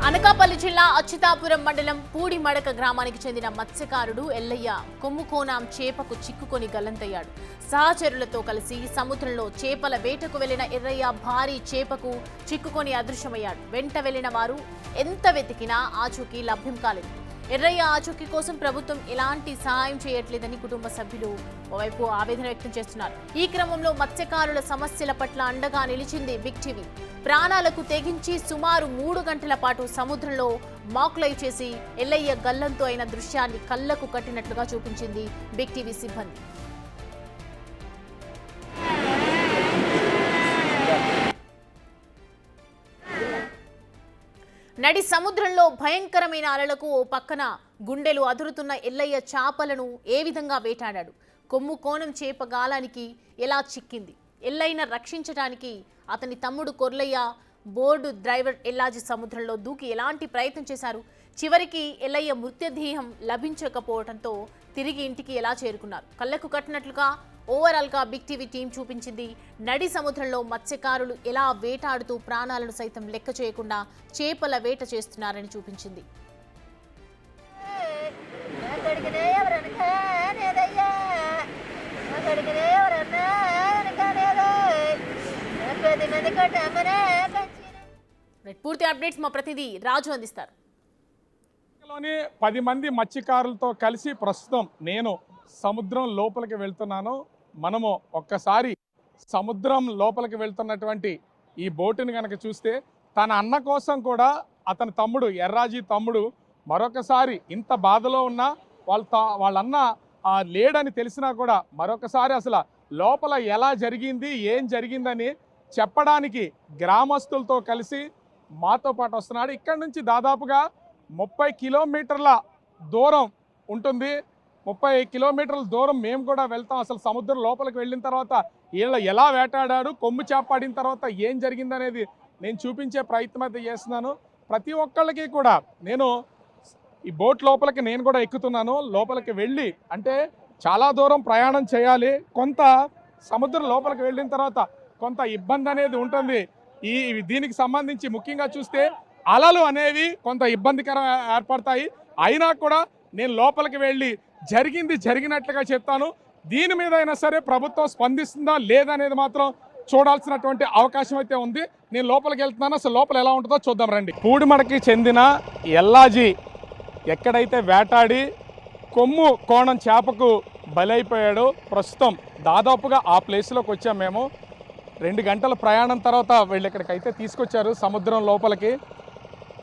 అనకాపల్లి జిల్లా అచ్యుతాపురం మండలం పూడిమడక గ్రామానికి చెందిన మత్స్యకారుడు ఎల్లయ్య కొమ్ముకోనాం చేపకు చిక్కుకొని గల్లంతయ్యాడు. సహచరులతో కలిసి సముద్రంలో చేపల వేటకు వెళ్లిన ఎర్రయ్య భారీ చేపకు చిక్కుకొని అదృశ్యమయ్యాడు. వెంట వెళ్లిన వారు ఎంత వెతికినా ఆచూకీ లభ్యం కాలేదు. ఎర్రయ్య ఆచూకీ కోసం ప్రభుత్వం ఎలాంటి సహాయం చేయట్లేదని కుటుంబ సభ్యులు ఓవైపు ఆవేదన వ్యక్తం చేస్తున్నారు. ఈ క్రమంలో మత్స్యకారుల సమస్యల పట్ల అండగా నిలిచింది బిగ్ టీవీ. ప్రాణాలకు తెగించి సుమారు 3 గంటల పాటు సముద్రంలో మాక్లైవ్ చేసి ఎల్లయ్య గల్లంతో అయిన దృశ్యాన్ని కళ్లకు కట్టినట్లుగా చూపించింది బిగ్ టీవీ సిబ్బంది. నడి సముద్రంలో భయంకరమైన అలలకు ఓ పక్కన గుండెలు అదురుతున్న ఎల్లయ్య చేపలను ఏ విధంగా వేటాడాడు? కొమ్ము కోణం చేప గాలానికి ఎలా చిక్కింది? ఎల్లయ్యను రక్షించడానికి అతని తమ్ముడు కొర్లయ్య, బోర్డు డ్రైవర్ ఎల్లాజీ సముద్రంలో దూకి ఎలాంటి ప్రయత్నం చేశారు? చివరికి ఎల్లయ్య మృతదేహం లభించకపోవడంతో తిరిగి ఇంటికి ఎలా చేరుకున్నారు? కళ్లకు కట్టినట్లుగా ఓవరాల్గా బిగ్ టీవీ టీం చూపించింది. నడి సముద్రంలో మత్స్యకారులు ఎలా వేటాడుతూ ప్రాణాలను సైతం లెక్క చేయకుండా చేపల వేట చేస్తున్నారని చూపించింది. పూర్తి అప్డేట్స్ మా ప్రతినిధి రాజు అందిస్తారు. 10 మంది మత్స్యకారులతో కలిసి ప్రస్తుతం నేను సముద్రం లోపలికి వెళ్తున్నాను. మనము ఒక్కసారి సముద్రం లోపలికి వెళ్తున్నటువంటి ఈ బోటుని కనుక చూస్తే తన అన్న కోసం కూడా అతని తమ్ముడు ఎర్రాజీ తమ్ముడు మరొకసారి ఇంత బాధలో ఉన్నా వాళ్ళన్న లేడని తెలిసినా కూడా మరొకసారి అసలు లోపల ఎలా జరిగింది, ఏం జరిగిందని చెప్పడానికి గ్రామస్తులతో కలిసి మాతో పాటు వస్తున్నాడు. ఇక్కడి నుంచి దాదాపుగా 30 కిలోమీటర్ల దూరం ఉంటుంది. 30 కిలోమీటర్ల దూరం మేము కూడా వెళ్తాం. అసలు సముద్రం లోపలికి వెళ్ళిన తర్వాత వీళ్ళు ఎలా వేటాడాడు, కొమ్ము చేపాడిన తర్వాత ఏం జరిగిందనేది నేను చూపించే ప్రయత్నం అయితే చేస్తున్నాను. ప్రతి ఒక్కళ్ళకి కూడా నేను ఈ బోట్ లోపలికి నేను కూడా ఎక్కుతున్నాను. లోపలికి వెళ్ళి అంటే చాలా దూరం ప్రయాణం చేయాలి. కొంత సముద్రం లోపలికి వెళ్ళిన తర్వాత కొంత ఇబ్బంది అనేది ఉంటుంది. దీనికి సంబంధించి ముఖ్యంగా చూస్తే అలలు అనేవి కొంత ఇబ్బందికరం ఏర్పడతాయి. అయినా కూడా నేను లోపలికి వెళ్ళి జరిగినట్లుగా చెప్తాను. దీని మీద అయినా సరే ప్రభుత్వం స్పందిస్తుందా లేదనేది మాత్రం చూడాల్సినటువంటి అవకాశం అయితే ఉంది. నేను లోపలికి వెళ్తున్నాను. అసలు లోపల ఎలా ఉంటుందో చూద్దాం రండి. పూడిమడకి చెందిన ఎల్లాజీ ఎక్కడైతే వేటాడి కొమ్ము కోణం చేపకు బలైపోయాడో ప్రస్తుతం దాదాపుగా ఆ ప్లేస్లోకి వచ్చాం మేము. 2 గంటల ప్రయాణం తర్వాత వీళ్ళు ఇక్కడికైతే తీసుకొచ్చారు సముద్రం లోపలికి.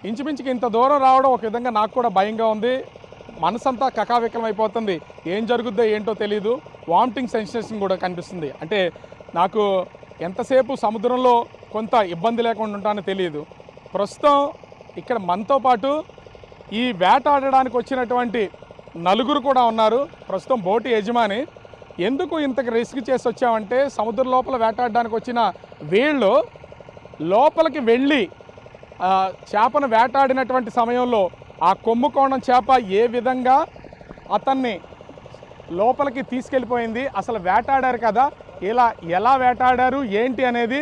ఇంచుమించుకి ఇంత దూరం రావడం ఒక విధంగా నాకు కూడా భయంగా ఉంది. మనసంతా కకావికలం అయిపోతుంది. ఏం జరుగుద్దో ఏంటో తెలీదు. వామిటింగ్ సెన్సేషన్ కూడా కనిపిస్తుంది. అంటే నాకు ఎంతసేపు సముద్రంలో కొంత ఇబ్బంది లేకుండా ఉంటానో తెలియదు. ప్రస్తుతం ఇక్కడ మనతో పాటు ఈ వేటాడడానికి వచ్చినటువంటి 4 కూడా ఉన్నారు. ప్రస్తుతం బోటు యజమాని. ఎందుకు ఇంతకు రిస్క్ చేసి వచ్చామంటే సముద్రం లోపల వేటాడడానికి వచ్చిన వీళ్ళు లోపలికి వెళ్ళి చేపను వేటాడినటువంటి సమయంలో ఆ కొమ్ము కోణం చేప ఏ విధంగా అతన్ని లోపలికి తీసుకెళ్ళిపోయింది, అసలు వేటాడారు కదా, ఎలా వేటాడారు ఏంటి అనేది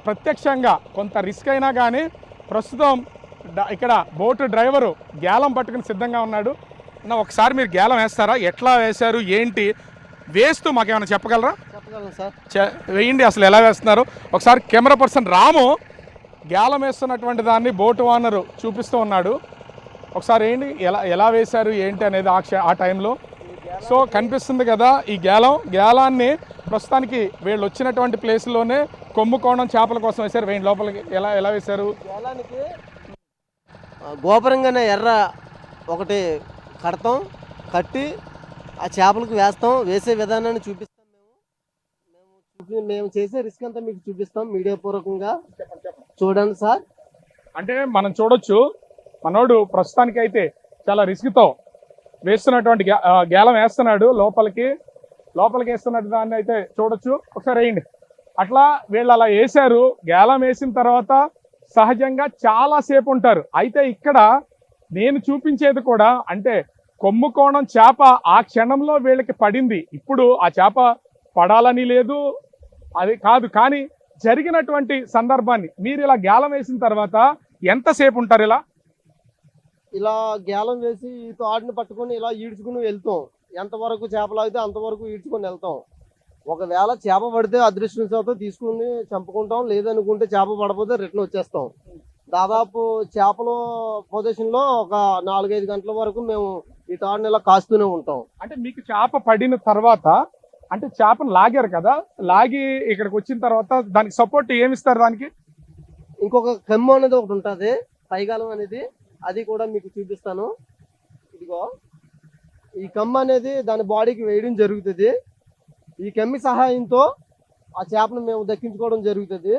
ప్రత్యక్షంగా కొంత రిస్క్ అయినా కానీ ప్రస్తుతం ఇక్కడ బోటు డ్రైవరు గేలం పట్టుకుని సిద్ధంగా ఉన్నాడు. ఒకసారి మీరు గేలం వేస్తారా? ఎట్లా వేశారు ఏంటి వేస్తూ మాకేమైనా చెప్పగలరా? చెప్పగలను సార్. వేయండి. అసలు ఎలా వేస్తున్నారు ఒకసారి కెమెరా పర్సన్ రాము గేలం వేస్తున్నటువంటి దాన్ని బోటు ఓనరు చూపిస్తూ ఉన్నాడు. ఒకసారి ఏంటి ఎలా వేశారు ఏంటి అనేది ఆ టైంలో. సో కనిపిస్తుంది కదా ఈ గేలాన్ని ప్రస్తుతానికి వీళ్ళు వచ్చినటువంటి ప్లేస్లోనే కొమ్ము కోణం చేపల కోసం వేశారు. వేయండి లోపలికి. ఎలా వేశారు? గేలానికి గోపురంగానే ఎర్ర ఒకటి కట్టి ఆ చేపలకు వేసే విధానాన్ని చూపిస్తాం. మేము చేసే రిస్క్ అంతా మీకు చూపిస్తాం మీడియా పూర్వకంగా. చూడండి సార్. అంటే మనం చూడొచ్చు మనోడు ప్రస్తుతానికి అయితే చాలా రిస్క్తో వేస్తున్నటువంటి గేలం వేస్తున్నాడు. లోపలికి వేస్తున్నట్టు దాన్ని అయితే చూడొచ్చు. ఒకసారి వేయండి. అట్లా వీళ్ళు అలా వేశారు. గేలం వేసిన తర్వాత సహజంగా చాలా సేపు ఉంటారు. అయితే ఇక్కడ నేను చూపించేది కూడా అంటే కొమ్ము కోణం చేప ఆ క్షణంలో వీళ్ళకి పడింది. ఇప్పుడు ఆ చేప పడాలని లేదు, అది కాదు. కానీ జరిగినటువంటి సందర్భాన్ని మీరు ఇలా గేలం వేసిన తర్వాత ఎంతసేపు ఉంటారు ఇలా? ఇలా గేలం వేసి ఈ తాడుని పట్టుకొని ఇలా ఈడ్చుకుని వెళ్తాం. ఎంతవరకు చేప లాగితే అంతవరకు ఈడ్చుకొని వెళ్తాం. ఒకవేళ చేప పడితే అదృష్టంతో తీసుకుని చంపుకుంటాం, లేదనుకుంటే చేప పడకపోతే రిటర్న్ వచ్చేస్తాం. దాదాపు చేపల పొజిషన్లో ఒక 4-5 గంటల వరకు మేము ఈ తాడుని ఇలా కాస్తూనే ఉంటాం. అంటే మీకు చేప పడిన తర్వాత అంటే చేపను లాగారు కదా, లాగి ఇక్కడికి వచ్చిన తర్వాత దానికి సపోర్ట్ ఏమిస్తారు? దానికి ఇంకొక కమ్ము అనేది ఒకటి ఉంటుంది, పైగాలం అనేది, అది కూడా మీకు చూపిస్తాను. ఇదిగో ఈ కమ్మ అనేది దాని బాడీకి వేయడం జరుగుతుంది. ఈ కమ్మి సహాయంతో ఆ చేపను మేము దక్కించుకోవడం జరుగుతుంది.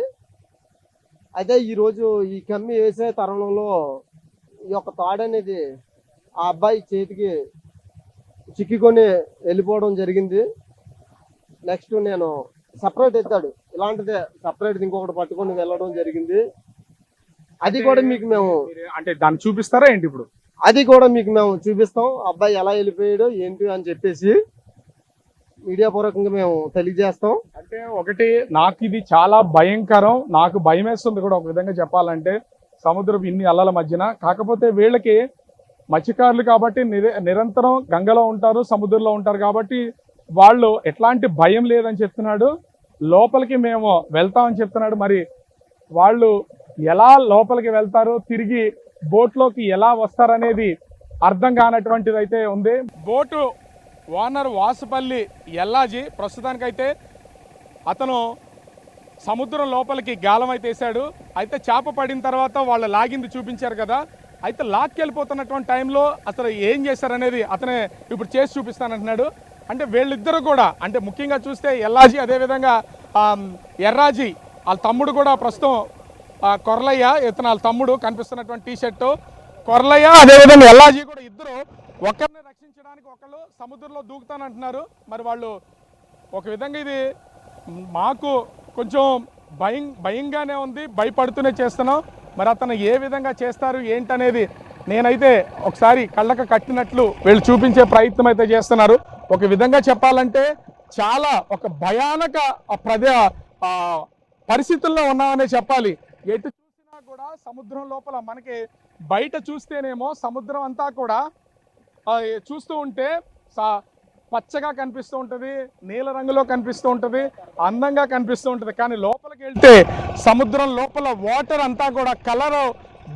అయితే ఈరోజు ఈ కమ్మి వేసే తరుణంలో ఈ యొక్క తాడు అనేది ఆ అబ్బాయి చేతికి చిక్కుకొని వెళ్ళిపోవడం జరిగింది. నెక్స్ట్ నేను సపరేట్ ఎత్తాడు, ఇలాంటిదే సపరేట్ ఇంకొకటి పట్టుకొని వెళ్ళడం జరిగింది. అది కూడా మీకు మేము అంటే దాన్ని చూపిస్తారా ఏంటి ఇప్పుడు? అది కూడా మీకు మేము చూపిస్తాం, అబ్బాయి ఎలా వెళ్ళిపోయాడు ఏంటి అని చెప్పేసి మీడియా పూర్వకంగా మేము తెలియజేస్తాం. అంటే ఒకటి నాకు ఇది చాలా భయంకరం, నాకు భయం వేస్తుంది కూడా ఒక విధంగా చెప్పాలంటే, సముద్రపు ఇన్ని అలల మధ్యన. కాకపోతే వీళ్ళకి మత్స్యకారులు కాబట్టి నిరంతరం గంగలో ఉంటారు, సముద్రంలో ఉంటారు కాబట్టి వాళ్ళు ఎట్లాంటి భయం లేదని చెప్తున్నాడు. లోపలికి మేము వెళ్తామని చెప్తున్నాడు. మరి వాళ్ళు ఎలా లోపలికి వెళ్తారు, తిరిగి బోట్లోకి ఎలా వస్తారనేది అర్థం కానటువంటిది అయితే ఉంది. బోటు ఓనర్ వాసుపల్లి ఎల్లాజీ ప్రస్తుతానికైతే అతను సముద్రం లోపలికి గాలం అయితే వేశాడు. అయితే చేప పడిన తర్వాత వాళ్ళు లాగింది చూపించారు కదా, అయితే లాక్కెళ్ళిపోతున్నటువంటి టైంలో అసలు ఏం చేశారనేది అతనే ఇప్పుడు చేసి చూపిస్తానంటున్నాడు. అంటే వీళ్ళిద్దరు కూడా అంటే ముఖ్యంగా చూస్తే ఎల్లాజీ అదేవిధంగా ఎర్రాజీ వాళ్ళ తమ్ముడు కూడా ప్రస్తుతం కొర్లయ్య, ఇతను వాళ్ళ తమ్ముడు కనిపిస్తున్నటువంటి టీషర్టు కొర్లయ్య, అదేవిధంగా ఎల్లాజీ కూడా ఇద్దరు ఒకరిని రక్షించడానికి ఒకళ్ళు సముద్రంలో దూకుతానంటున్నారు. మరి వాళ్ళు ఒక విధంగా ఇది మాకు కొంచెం భయంగానే ఉంది, భయపడుతూనే చేస్తున్నాం. మరి అతను ఏ విధంగా చేస్తారు ఏంటనేది నేనైతే ఒకసారి కళ్ళకు కట్టినట్లు వీళ్ళు చూపించే ప్రయత్నం అయితే చేస్తున్నారు. ఒక విధంగా చెప్పాలంటే చాలా ఒక భయానక పరిస్థితుల్లో ఉన్నామనే చెప్పాలి. ఎటు చూసినా కూడా సముద్రం లోపల మనకి బయట చూస్తేనేమో సముద్రం అంతా కూడా చూస్తూ ఉంటే పచ్చగా కనిపిస్తూ ఉంటుంది, నీల రంగులో కనిపిస్తూ ఉంటుంది, అందంగా కనిపిస్తూ ఉంటుంది. కానీ లోపలికి వెళ్తే సముద్రం లోపల వాటర్ అంతా కూడా కలర్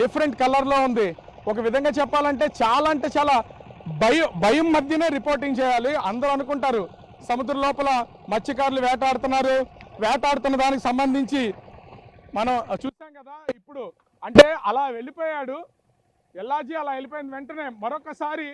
డిఫరెంట్ కలర్లో ఉంది. ఒక విధంగా చెప్పాలంటే చాలా భయం మధ్యనే రిపోర్టింగ్ చేయాలి. అందరూ అనుకుంటారు సముద్రం లోపల మత్స్యకారులు వేటాడుతున్న దానికి సంబంధించి మనం చూసాం కదా. ఇప్పుడు అంటే అలా వెళ్ళిపోయాడు ఎల్లాజీ, అలా వెళ్ళిపోయిన వెంటనే మరొకసారి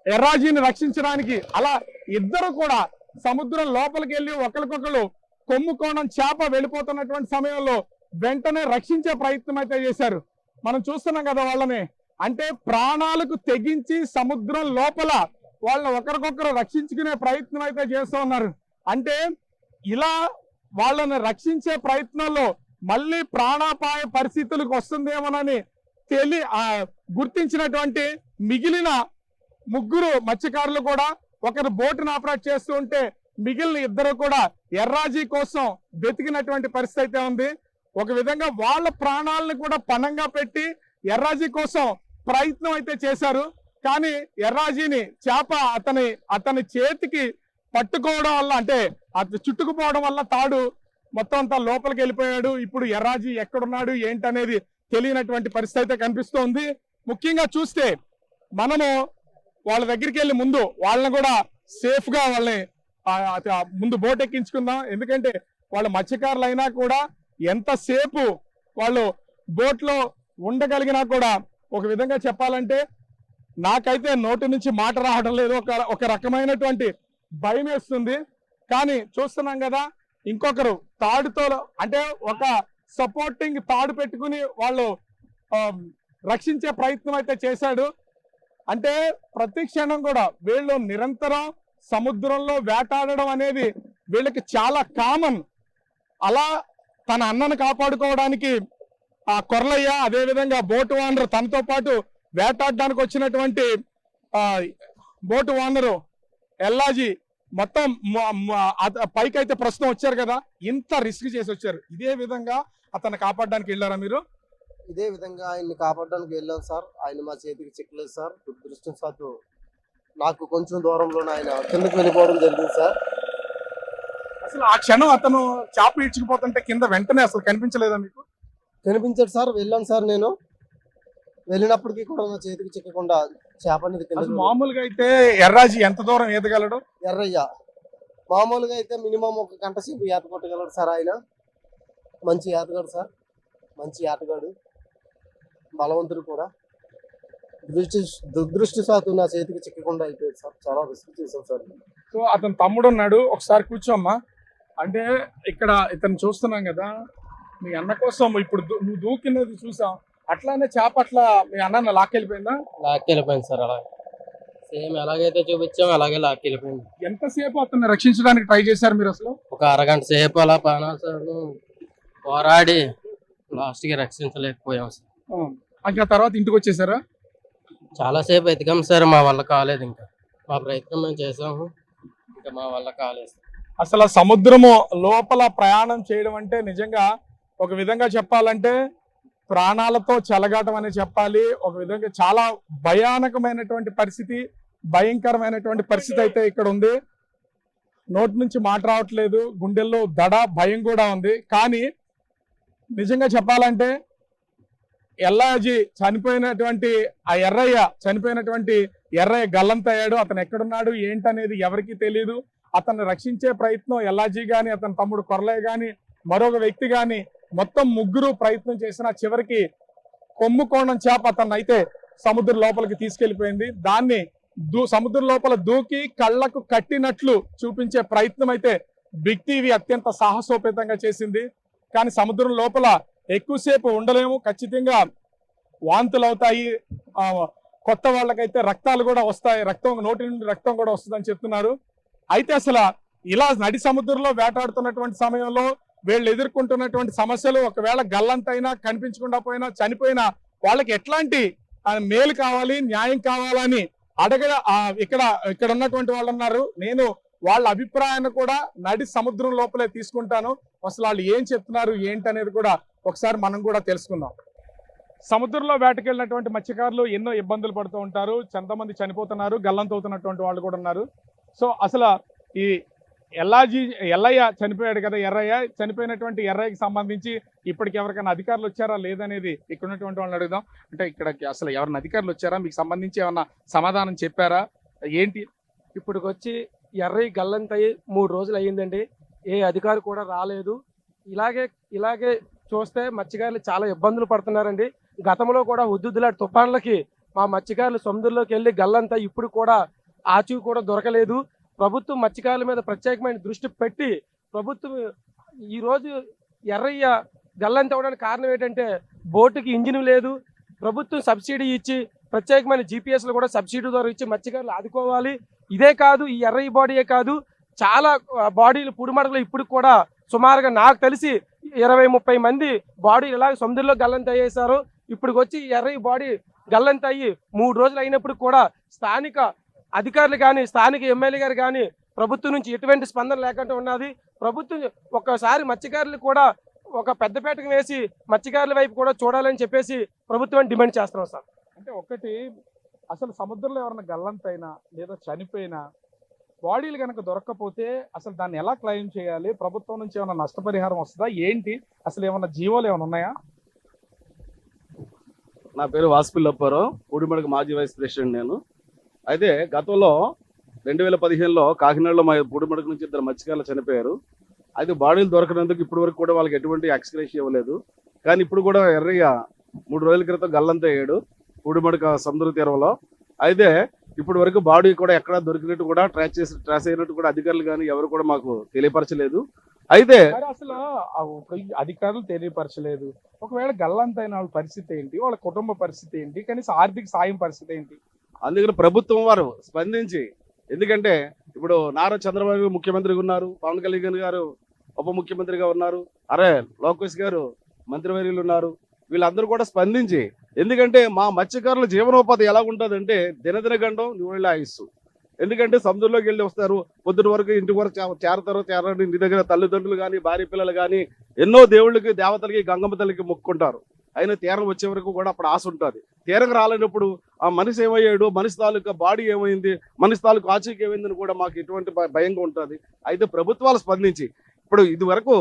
ఎర్రాజీని రక్షించడానికి అలా ఇద్దరు కూడా సముద్రం లోపలికి వెళ్ళి ఒకరికొకరు కొమ్ముకోణం చేప వెళ్ళిపోతున్నటువంటి సమయంలో వెంటనే రక్షించే ప్రయత్నం అయితే చేశారు. మనం చూస్తున్నాం కదా వాళ్ళని, అంటే ప్రాణాలకు తెగించి సముద్రం లోపల వాళ్ళని ఒకరికొకరు రక్షించుకునే ప్రయత్నం అయితే చేస్తూ ఉన్నారు. అంటే ఇలా వాళ్ళని రక్షించే ప్రయత్నంలో మళ్ళీ ప్రాణాపాయ పరిస్థితులకు వస్తుందేమోనని గుర్తించినటువంటి మిగిలిన ముగ్గురు మత్స్యకారులు కూడా ఒకరు బోటును ఆపరేట్ చేస్తూ ఉంటే మిగిలిన ఇద్దరు కూడా ఎర్రాజీ కోసం వెతికినటువంటి పరిస్థితి అయితే ఉంది. ఒక విధంగా వాళ్ళ ప్రాణాలను కూడా పణంగా పెట్టి ఎర్రాజీ కోసం ప్రయత్నం అయితే చేశారు. కానీ ఎర్రాజీని చేప అతని చేతికి పట్టుకోవడం వల్ల, అంటే అది చుట్టుకుపోవడం వల్ల తాడు మొత్తం అంతా లోపలికి వెళ్ళిపోయాడు. ఇప్పుడు ఎర్రాజీ ఎక్కడున్నాడు ఏంటనేది తెలియనటువంటి పరిస్థితి అయితే కనిపిస్తోంది. ముఖ్యంగా చూస్తే మనము వాళ్ళ దగ్గరికి వెళ్ళి ముందు వాళ్ళని కూడా సేఫ్ గా వాళ్ళని ముందు బోట్ ఎక్కించుకుందాం. ఎందుకంటే వాళ్ళు మత్స్యకారులు అయినా కూడా ఎంతసేపు వాళ్ళు బోట్ లో ఉండగలిగినా కూడా ఒక విధంగా చెప్పాలంటే నాకైతే నోటి నుంచి మాట రావడం లేదు, ఒక రకమైనటువంటి భయం వేస్తుంది. కానీ చూస్తున్నాం కదా, ఇంకొకరు తాడుతో అంటే ఒక సపోర్టింగ్ తాడు పెట్టుకుని వాళ్ళు రక్షించే ప్రయత్నం అయితే చేశాడు. అంటే ప్రతి క్షణం కూడా వీళ్ళు నిరంతరం సముద్రంలో వేటాడడం అనేది వీళ్ళకి చాలా కామన్. అలా తన అన్నను కాపాడుకోవడానికి ఆ కొర్లయ్య, అదేవిధంగా బోటు ఓనర్, తనతో పాటు వేటాడడానికి వచ్చినటువంటి బోటు ఓనరు ఎల్లాజీ మొత్తం పైకైతే ప్రస్తుతం వచ్చారు కదా, ఇంత రిస్క్ చేసి వచ్చారు. ఇదే విధంగా అతను కాపాడడానికి వెళ్ళారా మీరు? ఇదే విధంగా ఆయన్ని కాపాడడానికి వెళ్ళాం సార్. ఆయన మా చేతికి చిక్కలేదు సార్. దురదృష్టవశాత్తు నాకు కొంచెం దూరంలోనే ఆయన కిందకి వెళ్ళిపోవడం జరిగింది సార్. అసలు ఆ క్షణం అతను చేప ఈడ్చుకుపోతుంటే కింద వెంటనే అసలు కనిపించలేదా మీకు? కనిపించాడు సార్. వెళ్ళాను సార్ నేను. వెళ్ళినప్పటికీ కూడా నా చేతికి చిక్కకుండా చేప అనేది అసలు కింద. మామూలుగా అయితే ఎర్రాజీ ఎంత దూరం ఈదగలడు? ఎర్రయ్య మామూలుగా అయితే మినిమం 1 గంట సేపు ఈత కొట్టగలడు సార్. ఆయన మంచి ఈతగాడు సార్. మంచి ఆటగాడు, బలవంతుడు కూడా. దురదృష్టవశాత్తు నా చేతికి చిక్కకుండా అయిపోయాడు సార్. చాలా రిస్క్ చేశాం సార్. సో అతని తమ్ముడు ఉన్నాడు, ఒకసారి కూర్చోమ్మా. అంటే ఇక్కడ ఇతను చూస్తున్నాం కదా, మీ అన్న కోసం ఇప్పుడు నువ్వు దూకినది చూసాం, అట్లానే చేప అట్లా మీ అన్న లాక్కెళ్ళిపోయిందా? లాక్కెళ్ళిపోయింది సార్. అలా సేమ్ ఎలాగైతే చూపించాం అలాగే లాక్కెళ్ళిపోయింది. ఎంతసేపు అతన్ని రక్షించడానికి ట్రై చేశారు మీరు అసలు? ఒక అరగంట సేపు అలా ప్రాణాలు పోరాడి లాస్ట్ కి రక్షించలేకపోయాం సార్. ఇంకా తర్వాత ఇంటికి వచ్చేసారా? చాలా సేపు ఎతికాం సార్, మా వల్ల కాలేదు. ఇంకా మా ప్రయత్నం మేము చేసాము, ఇంకా మా వల్ల కాలేదు. అసలు ఆ సముద్రము లోపల ప్రయాణం చేయడం అంటే నిజంగా ఒక విధంగా చెప్పాలంటే ప్రాణాలతో చెలగాటం అని చెప్పాలి. ఒక విధంగా చాలా భయానకమైనటువంటి పరిస్థితి, భయంకరమైనటువంటి పరిస్థితి అయితే ఇక్కడ ఉంది. నోటి నుంచి మాట రావట్లేదు, గుండెల్లో దడ భయం కూడా ఉంది. కానీ నిజంగా చెప్పాలంటే ఎల్లాజీ చనిపోయినటువంటి ఆ ఎర్రయ్య గల్లంతయ్యాడు. అతను ఎక్కడున్నాడు ఏంటనేది ఎవరికీ తెలియదు. అతన్ని రక్షించే ప్రయత్నం ఎల్లాజీ గాని, అతని తమ్ముడు కొర్లయ్య గాని, మరొక వ్యక్తి గాని, మొత్తం ముగ్గురు ప్రయత్నం చేసిన చివరికి కొమ్ముకోణం చేప అతన్ని అయితే సముద్రం లోపలికి తీసుకెళ్లిపోయింది. దాన్ని సముద్రం లోపల దూకి కళ్లకు కట్టినట్లు చూపించే ప్రయత్నం అయితే బిగ్ టీవీ అత్యంత సాహసోపేతంగా చేసింది. కానీ సముద్రం లోపల ఎక్కువసేపు ఉండలేము, ఖచ్చితంగా వాంతులు అవుతాయి, కొత్త వాళ్ళకైతే రక్తాలు కూడా వస్తాయి, నోటి నుండి రక్తం కూడా వస్తుందని చెప్తున్నారు. అయితే అసలు ఇలా నడి సముద్రంలో వేటాడుతున్నటువంటి సమయంలో వీళ్ళు ఎదుర్కొంటున్నటువంటి సమస్యలు, ఒకవేళ గల్లంతైనా కనిపించకుండా పోయినా చనిపోయినా వాళ్ళకి ఎట్లాంటి మేలు కావాలి, న్యాయం కావాలని ఇక్కడ ఉన్నటువంటి వాళ్ళు ఉన్నారు. నేను వాళ్ళ అభిప్రాయాన్ని కూడా నడి సముద్రం లోపలే తీసుకుంటాను. అసలు వాళ్ళు ఏం చెప్తున్నారు ఏంటనేది కూడా ఒకసారి మనం కూడా తెలుసుకుందాం. సముద్రంలో వేటకెళ్ళినటువంటి మత్స్యకారులు ఎన్నో ఇబ్బందులు పడుతూ ఉంటారు, ఎంతమంది చనిపోతున్నారు, గల్లంతవుతున్నటువంటి వాళ్ళు కూడా ఉన్నారు. సో అసలు ఈ ఎల్లయ్య చనిపోయాడు కదా, చనిపోయినటువంటి ఎర్రయ్యకి సంబంధించి ఇప్పటికి ఎవరికైనా అధికారులు వచ్చారా లేదనేది ఇక్కడ ఉన్నటువంటి వాళ్ళని అడుగుదాం. అంటే ఇక్కడికి అసలు ఎవరైనా అధికారులు వచ్చారా, మీకు సంబంధించి ఏమన్నా సమాధానం చెప్పారా ఏంటి? ఇప్పటికి వచ్చి ఎర్రయ్య గల్లంతయ్యి 3 రోజులు అయ్యిందండి. ఏ అధికారి కూడా రాలేదు. ఇలాగే చూస్తే మత్స్యకారులు చాలా ఇబ్బందులు పడుతున్నారండి. గతంలో కూడా హుద్దులాంటి తుఫాన్లకి మా మత్స్యకారులు సముద్రంలోకి వెళ్ళి గల్లంతయ్యి ఇప్పుడు కూడా ఆచూ కూడా దొరకలేదు. ప్రభుత్వం మత్స్యకారుల మీద ప్రత్యేకమైన దృష్టి పెట్టి ప్రభుత్వం ఈరోజు ఎర్రయ్య గల్లంత అవ్వడానికి కారణం ఏంటంటే బోటుకి ఇంజిన్ లేదు. ప్రభుత్వం సబ్సిడీ ఇచ్చి ప్రత్యేకమైన జీపీఎస్లు కూడా సబ్సిడీ ద్వారా ఇచ్చి మత్స్యకారులు ఆదుకోవాలి. ఇదే కాదు, ఈ ఎర్రయ్య బాడీయే కాదు, చాలా బాడీలు పుడిమడలు ఇప్పుడు కూడా సుమారుగా నాకు తెలిసి 20-30 మంది బాడీ ఇలాగ సముద్రంలో గల్లంత అయ్యేసారు. ఇప్పుడు వచ్చి ఎర్రయ్య బాడీ గల్లంత అయ్యి 3 రోజులు అయినప్పుడు కూడా స్థానిక అధికారులు కానీ, స్థానిక ఎమ్మెల్యే గారు కానీ ప్రభుత్వం నుంచి ఎటువంటి స్పందన లేకుండా ఉన్నది. ప్రభుత్వం ఒక్కసారి మత్స్యకారులు కూడా ఒక పెద్దపేటకు వేసి మత్స్యకారుల వైపు కూడా చూడాలని చెప్పేసి ప్రభుత్వాన్ని డిమాండ్ చేస్తున్నాం సార్. అంటే ఒకటి, అసలు సముద్రంలో ఎవరైనా గల్లంతైనా లేదా చనిపోయినా బాడీలు కనుక దొరక్కపోతే అసలు దాన్ని ఎలా క్లెయిమ్ చేయాలి? ప్రభుత్వం నుంచి ఏమైనా నష్టపరిహారం వస్తుందా ఏంటి? అసలు ఏమైనా జీవోలు ఏమైనా ఉన్నాయా? నా పేరు వాసుపిల్లప్పారావు, పూడిమడక మాజీ వైస్ ప్రెసిడెంట్ నేను. అయితే గతంలో 2015లో కాకినాడలో మా పూడిమడక నుంచి 2 మత్స్యకారులు చనిపోయారు. అయితే బాడీలు దొరకనందుకు ఇప్పటి వరకు కూడా వాళ్ళకి ఎటువంటి ఎక్స్గ్రేషియా ఇవ్వలేదు. కానీ ఇప్పుడు కూడా ఎర్రయ్య 3 రోజుల క్రితం గల్లంత అయ్యాడు పూడిమడక సముద్ర తీరంలో. అయితే ఇప్పటి వరకు బాడీ కూడా ఎక్కడ దొరికినట్టు కూడా ట్రాస్ అయినట్టు కూడా అధికారులు కానీ ఎవరు కూడా మాకు తెలియపరచలేదు. అయితే అసలు అధికారులు తెలియపరచలేదు, ఒకవేళ గల్లంతైన వాళ్ళ పరిస్థితి ఏంటి, వాళ్ళ కుటుంబ పరిస్థితి ఏంటి, కనీసం ఆర్థిక సాయం పరిస్థితి ఏంటి? అందుకని ప్రభుత్వం వారు స్పందించి, ఎందుకంటే ఇప్పుడు నారా చంద్రబాబు ముఖ్యమంత్రిగా ఉన్నారు, పవన్ కళ్యాణ్ గారు ఉప ముఖ్యమంత్రిగా ఉన్నారు, లోకేష్ గారు మంత్రివర్యులు ఉన్నారు, వీళ్ళందరూ కూడా స్పందించి, ఎందుకంటే మా మత్స్యకారుల జీవనోపాధి ఎలా ఉంటుందంటే దినదిన గండం నీళ్ళ ఆయుస్సు. ఎందుకంటే సముద్రంలోకి వెళ్ళి వస్తారు, పొద్దుటి వరకు ఇంటి వరకు చేరని ఇంటి దగ్గర తల్లిదండ్రులు కానీ భార్య పిల్లలు కానీ ఎన్నో దేవుళ్ళకి దేవతలకి గంగమ్మ తల్లికి మొక్కుకుంటారు. అయినా తీరం వచ్చే వరకు కూడా అప్పుడు ఆశ ఉంటుంది. తీరం రాలేనప్పుడు ఆ మనిషి ఏమయ్యాడు, మనిషి తాలూకా బాడీ ఏమైంది, మనిషి తాలూకా ఆచూకీ ఏమైందని కూడా మాకు ఎటువంటి భయంగా ఉంటుంది. అయితే ప్రభుత్వాలు స్పందించి ఇప్పుడు ఇది వరకు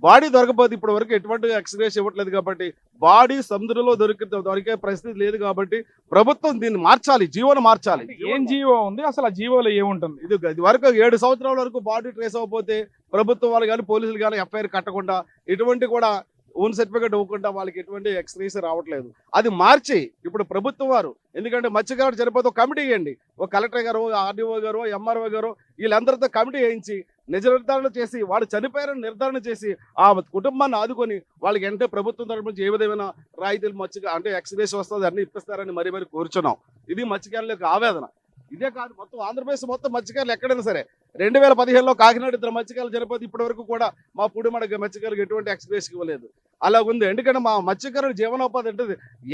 బాడీ దొరకపోతే ఇప్పటి వరకు ఎటువంటి ఎక్స్గ్రేస్ ఇవ్వట్లేదు కాబట్టి, బాడీ సముద్రంలో దొరికే పరిస్థితి లేదు కాబట్టి ప్రభుత్వం దీన్ని మార్చాలి, జీవోను మార్చాలి. ఏం జీవో ఉంది అసలు? ఆ జీవోలో ఏముంటుంది? ఇది వరకు 7 సంవత్సరాల వరకు బాడీ ట్రేస్ అవ్వకపోతే ప్రభుత్వం వాళ్ళు కానీ పోలీసులు కానీ ఎఫ్ఐఆర్ కట్టకుండా, ఎటువంటి కూడా ఓన్ సర్టిఫికేట్ ఇవ్వకుండా వాళ్ళకి ఎటువంటి ఎక్స్గ్రేస్ రావట్లేదు. అది మార్చి ఇప్పుడు ప్రభుత్వం వారు, ఎందుకంటే మత్స్యకారుడు చనిపోతే ఒక కమిటీ వేయండి, ఒక కలెక్టర్ గారు, ఆర్డీఓ గారు, ఎంఆర్ఓ గారు వీళ్ళందరితో కమిటీ వేయించి నిజ నిర్ధారణ చేసి వాళ్ళు చనిపోయారని నిర్ధారణ చేసి ఆ కుటుంబాన్ని ఆదుకొని వాళ్ళకి వెంటనే ప్రభుత్వం తరపు నుంచి ఏ విధమైన రాయితీలు అంటే ఎక్స్గ్రేస్ వస్తుంది అన్ని ఇప్పిస్తారని మరి కోరుచున్నాం. ఇది మత్స్యకారుల యొక్క ఆవేదన. ఇదే కాదు, మొత్తం ఆంధ్రప్రదేశ్ మొత్తం మత్స్యకారులు ఎక్కడైనా సరే 2015లో కాకినాడ 2 మత్స్యకారులు చనిపోతే ఇప్పటి వరకు కూడా మా పూడిమడక మత్స్యకారులకు ఎటువంటి ఎక్స్గ్రేస్ ఇవ్వలేదు. అలాగుంది. ఎందుకంటే మా మత్స్యకారుల జీవనోపాధి అంటే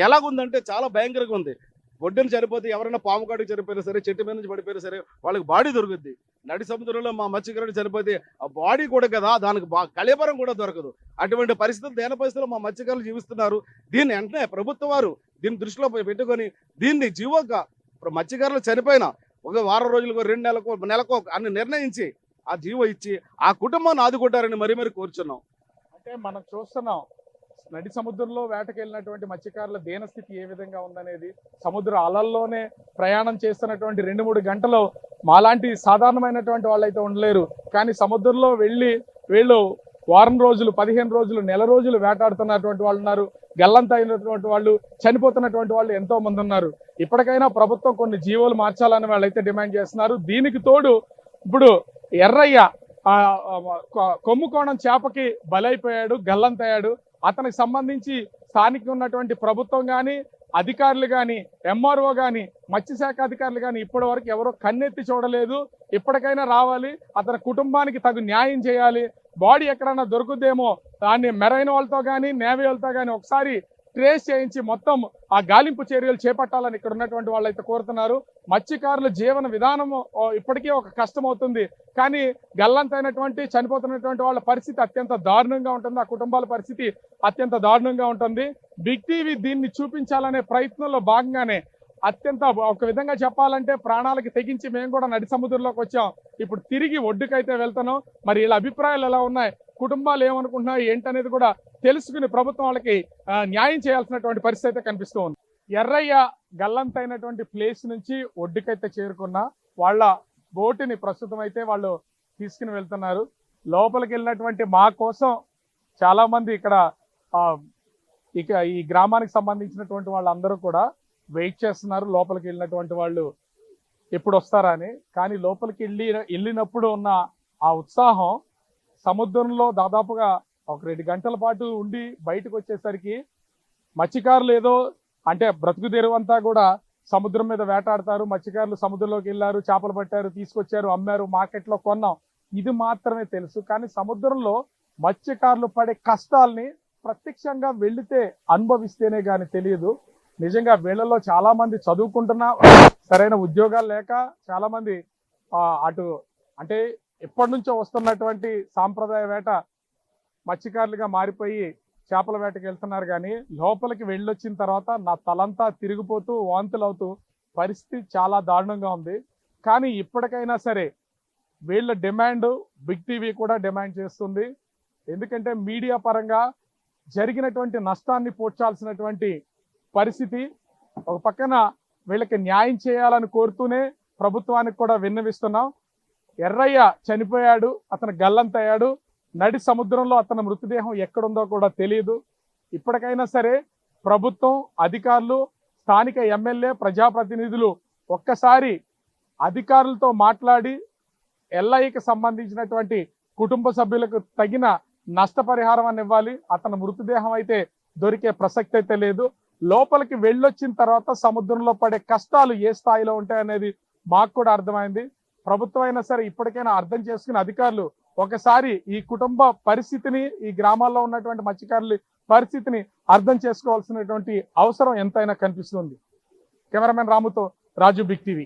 ఎలాగుందంటే చాలా భయంకరంగా ఉంది. ఒడ్డున చనిపోతే ఎవరైనా పాము కాడికి చనిపోయినా సరే, చెట్టు మీద నుంచి పడిపోయినా సరే వాళ్ళకి బాడీ దొరుకుద్ది. నడి సముద్రంలో మా మత్స్యకారుడు చనిపోతే ఆ బాడీ కూడా కదా, దానికి కళేబరం కూడా దొరకదు. అటువంటి పరిస్థితులు, దేన పరిస్థితుల్లో మా మత్స్యకారులు జీవిస్తున్నారు. దీన్ని వెంటనే ప్రభుత్వం వారు దీన్ని దృష్టిలో పెట్టుకొని దీన్ని జీవోగా మత్స్యకారులు చనిపోయినా ఒక వారం రోజులకు, 2 నెలకో అన్ని నిర్ణయించి ఆ జీవో ఇచ్చి ఆ కుటుంబాన్ని ఆదుకుంటారని మరి కోరుచున్నాం. అంటే మనం చూస్తున్నాం నడి సముద్రంలో వేటకెళ్ళినటువంటి మత్స్యకారుల దీనస్థితి ఏ విధంగా ఉందనేది. సముద్ర అలల్లోనే ప్రయాణం చేస్తున్నటువంటి 2-3 గంటలు మాలాంటి సాధారణమైనటువంటి వాళ్ళైతే ఉండలేరు. కానీ సముద్రంలో వెళ్ళి వీళ్ళు వారం రోజులు, 15 రోజులు, నెల రోజులు వేటాడుతున్నటువంటి వాళ్ళు ఉన్నారు. గల్లంత అయినటువంటి వాళ్ళు, చనిపోతున్నటువంటి వాళ్ళు ఎంతో మంది ఉన్నారు. ఇప్పటికైనా ప్రభుత్వం కొన్ని జీవోలు మార్చాలని వాళ్ళైతే డిమాండ్ చేస్తున్నారు. దీనికి తోడు ఇప్పుడు ఎర్రయ్య కొమ్ముకోణం చేపకి బలైపోయాడు, గల్లంతయ్యాడు. అతనికి సంబంధించి స్థానిక ఉన్నటువంటి ప్రభుత్వం కానీ, అధికారులు కానీ, ఎంఆర్ఓ కానీ, మత్స్యశాఖ అధికారులు కానీ ఇప్పటి వరకు ఎవరో కన్నెత్తి చూడలేదు. ఇప్పటికైనా రావాలి, అతని కుటుంబానికి తగు న్యాయం చేయాలి. బాడీ ఎక్కడైనా దొరుకుద్దేమో దాన్ని మెరైన్ వాళ్ళతో కానీ, నేవీ వాళ్ళతో కానీ ఒకసారి ట్రేస్ చేయించి మొత్తం ఆ గాలింపు చర్యలు చేపట్టాలని ఇక్కడ ఉన్నటువంటి వాళ్ళైతే కోరుతున్నారు. మత్స్యకారుల జీవన విధానము ఇప్పటికీ ఒక కష్టం అవుతుంది. కానీ గల్లంతైనటువంటి, చనిపోతున్నటువంటి వాళ్ళ పరిస్థితి అత్యంత దారుణంగా ఉంటుంది. ఆ కుటుంబాల పరిస్థితి అత్యంత దారుణంగా ఉంటుంది. బిగ్ టీవీ దీన్ని చూపించాలనే ప్రయత్నంలో భాగంగానే అత్యంత ఒక విధంగా చెప్పాలంటే ప్రాణాలకి తెగించి మేము కూడా నడి సముద్రంలోకి వచ్చాం. ఇప్పుడు తిరిగి ఒడ్డుకైతే వెళ్తున్నాం. మరి వీళ్ళ అభిప్రాయాలు ఎలా ఉన్నాయి, కుటుంబాలు ఏమనుకుంటున్నాయి ఏంటనేది కూడా తెలుసుకుని ప్రభుత్వం వాళ్ళకి న్యాయం చేయాల్సినటువంటి పరిస్థితి అయితే కనిపిస్తూ ఉంది. ఎర్రయ్య గల్లంతైనటువంటి ప్లేస్ నుంచి ఒడ్డుకైతే చేరుకున్న వాళ్ళ బోటుని ప్రస్తుతం అయితే వాళ్ళు తీసుకుని వెళ్తున్నారు. లోపలికి వెళ్ళినటువంటి మా కోసం చాలా మంది ఇక్కడ ఈ గ్రామానికి సంబంధించినటువంటి వాళ్ళందరూ కూడా వెయిట్ చేస్తున్నారు. లోపలికి వెళ్ళినటువంటి వాళ్ళు ఎప్పుడు వస్తారా అని. కానీ లోపలికి వెళ్ళినప్పుడు ఉన్న ఆ ఉత్సాహం సముద్రంలో దాదాపుగా ఒక 2 గంటల పాటు ఉండి బయటకు వచ్చేసరికి మత్స్యకారులు ఏదో అంటే బ్రతుకు తెరువంతా కూడా సముద్రం మీద వేటాడతారు. మత్స్యకారులు సముద్రంలోకి వెళ్ళారు, చేపలు పట్టారు, తీసుకొచ్చారు, అమ్మారు, మార్కెట్లో కొన్నాం, ఇది మాత్రమే తెలుసు. కానీ సముద్రంలో మత్స్యకారులు పడే కష్టాల్ని ప్రత్యక్షంగా వెళితే అనుభవిస్తేనే కానీ తెలియదు. నిజంగా వీళ్ళలో చాలా మంది చదువుకుంటున్నా సరైన ఉద్యోగాలు లేక చాలా మంది అటు అంటే ఎప్పటి నుంచో వస్తున్నటువంటి సాంప్రదాయ వేట మత్స్యకారులుగా మారిపోయి చేపల వేటకి వెళ్తున్నారు. కానీ లోపలికి వెళ్ళొచ్చిన తర్వాత నా తలంతా తిరిగిపోతూ వాంతులు అవుతూ పరిస్థితి చాలా దారుణంగా ఉంది. కానీ ఇప్పటికైనా సరే వీళ్ళ డిమాండ్ బిగ్ టీవీ కూడా డిమాండ్ చేస్తుంది. ఎందుకంటే మీడియా పరంగా జరిగినటువంటి నష్టాన్ని పోడ్చాల్సినటువంటి పరిస్థితి. ఒక పక్కన వీళ్ళకి న్యాయం చేయాలని కోరుతూనే ప్రభుత్వానికి కూడా విన్నవిస్తున్నాం. ఎర్రయ్య చనిపోయాడు, అతను గల్లంతయ్యాడు. నడి సముద్రంలో అతని మృతదేహం ఎక్కడుందో కూడా తెలియదు. ఇప్పటికైనా సరే ప్రభుత్వం, అధికారులు, స్థానిక ఎమ్మెల్యే, ప్రజాప్రతినిధులు ఒక్కసారి అధికారులతో మాట్లాడి ఎల్ఐకి సంబంధించినటువంటి కుటుంబ సభ్యులకు తగిన నష్టపరిహారం అని ఇవ్వాలి. అతని మృతదేహం అయితే దొరికే ప్రసక్తి అయితే లేదు. లోపలికి వెళ్ళొచ్చిన తర్వాత సముద్రంలో పడే కష్టాలు ఏ స్థాయిలో ఉంటాయనేది మాకు కూడా అర్థమైంది. ప్రభుత్వం అయినా సరే ఇప్పటికైనా అర్థం చేసుకుని అధికారులు ఒకసారి ఈ కుటుంబ పరిస్థితిని, ఈ గ్రామాల్లో ఉన్నటువంటి మత్స్యకారుల పరిస్థితిని అర్థం చేసుకోవాల్సినటువంటి అవసరం ఎంతైనా కనిపిస్తుంది. కెమెరామెన్ రాముతో రాజు, బిగ్ టీవీ.